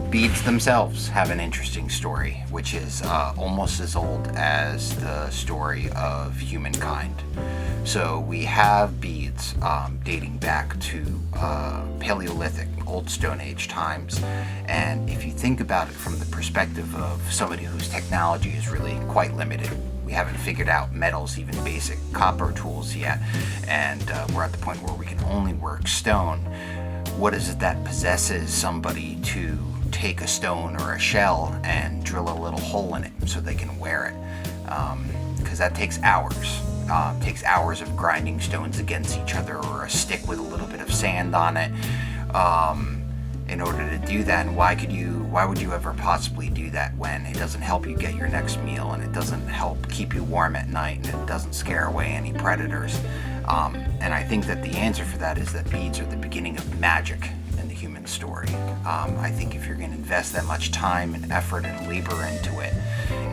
Beads themselves have an interesting story, which is almost as old as the story of humankind. So we have beads dating back to Paleolithic, Old Stone Age times. And if you think about it from the perspective of somebody whose technology is really quite limited, we haven't figured out metals, even basic copper tools yet, and we're at the point where we can only work stone. What is it that possesses somebody to take a stone or a shell and drill a little hole in it so they can wear it? Because that takes hours. Takes hours of grinding stones against each other, or a stick with a little bit of sand on it, in order to do that. And why would you ever possibly do that when it doesn't help you get your next meal, and it doesn't help keep you warm at night, and it doesn't scare away any predators? And I think that the answer for that is that beads are the beginning of magic in the human story. I think if you're going to invest that much time and effort and labor into it,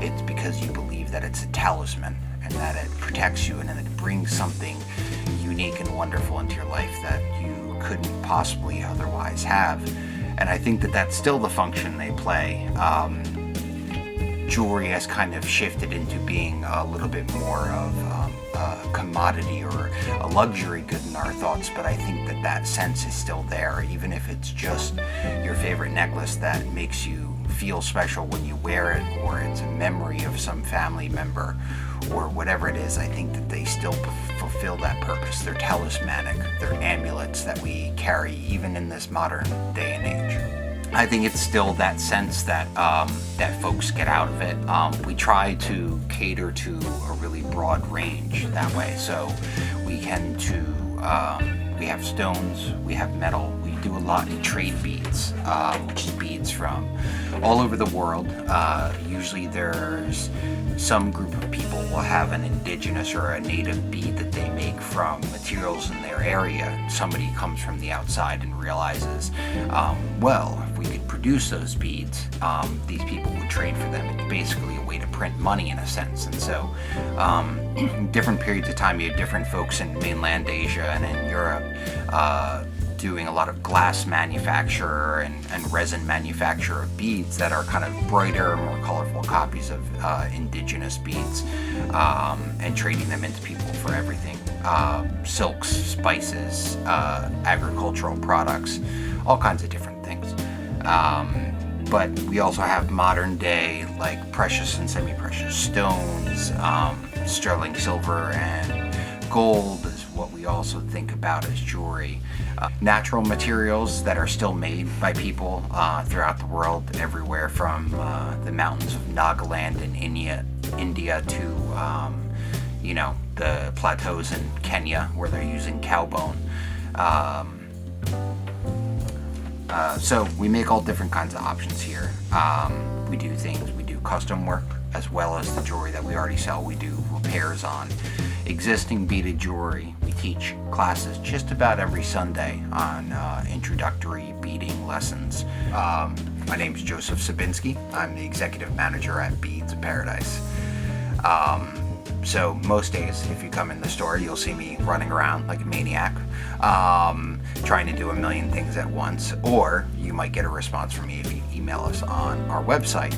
it's because you believe that it's a talisman, and that it protects you, and that it brings something unique and wonderful into your life that you couldn't possibly otherwise have. And I think that that's still the function they play. Jewelry has kind of shifted into being a little bit more of a commodity or a luxury good in our thoughts, but I think that that sense is still there, even if it's just your favorite necklace that makes you feel special when you wear it, or it's a memory of some family member, or whatever it is. I think that they still fulfill that purpose. They're talismanic, they're amulets that we carry even in this modern day and age. I think it's still that sense that that folks get out of it. We try to cater to a really broad range that way. So we tend to, we have stones, we have metal, we do a lot in trade beads, which is beads from all over the world. Usually there's some group of people will have an indigenous or a native bead that they make from materials in their area. Somebody comes from the outside and realizes, well, if we could produce those beads, these people would trade for them. It's basically a way to print money in a sense. And so different periods of time, you have different folks in mainland Asia and in Europe doing a lot of glass manufacture and resin manufacture of beads that are kind of brighter, more colorful copies of indigenous beads, and trading them into people for everything. Silks, spices, agricultural products, all kinds of different things. But we also have modern day, like precious and semi-precious stones, sterling silver and gold is what we also think about as jewelry. Natural materials that are still made by people throughout the world, everywhere from the mountains of Nagaland in India to the plateaus in Kenya where they're using cow bone. So we make all different kinds of options here. We do things, we do custom work as well as the jewelry that we already sell. We do repairs on existing beaded jewelry. We teach classes just about every Sunday on introductory beading lessons. My name is Joe Scibienski. I'm the executive manager at Beads of Paradise. So most days, if you come in the store, you'll see me running around like a maniac, trying to do a million things at once, or you might get a response from me if you email us on our website,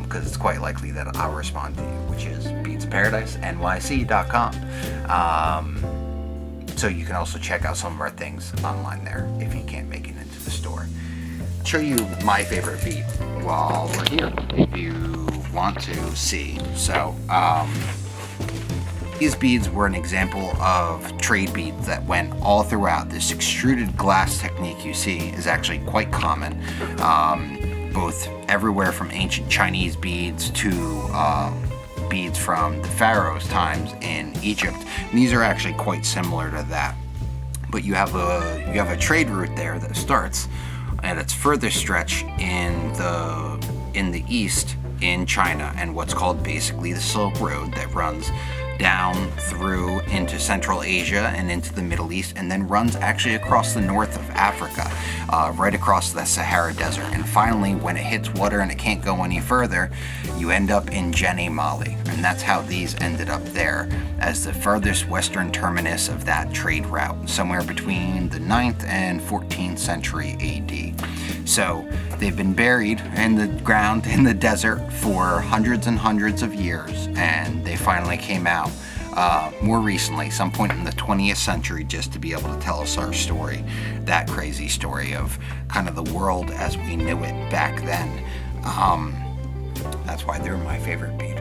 because it's quite likely that I'll respond to you, which is beadsparadise.nyc.com. So you can also check out some of our things online there if you can't make it into the store. I'll show you my favorite bead while we're here, if you want to see. So, these beads were an example of trade beads that went all throughout. This extruded glass technique you see is actually quite common, both everywhere from ancient Chinese beads to beads from the Pharaoh's times in Egypt. And these are actually quite similar to that. But you have a trade route there that starts at its further stretch in the east in China, and what's called basically the Silk Road that runs down through into Central Asia and into the Middle East, and then runs actually across the north of Africa, right across the Sahara Desert. And finally, when it hits water and it can't go any further, you end up in Jenny, Mali. And and that's how these ended up there as the furthest western terminus of that trade route, somewhere between the 9th and 14th century AD. So they've been buried in the ground in the desert for hundreds and hundreds of years, and they finally came out more recently, some point in the 20th century, just to be able to tell us our story, that crazy story of kind of the world as we knew it back then. That's why they're my favorite bead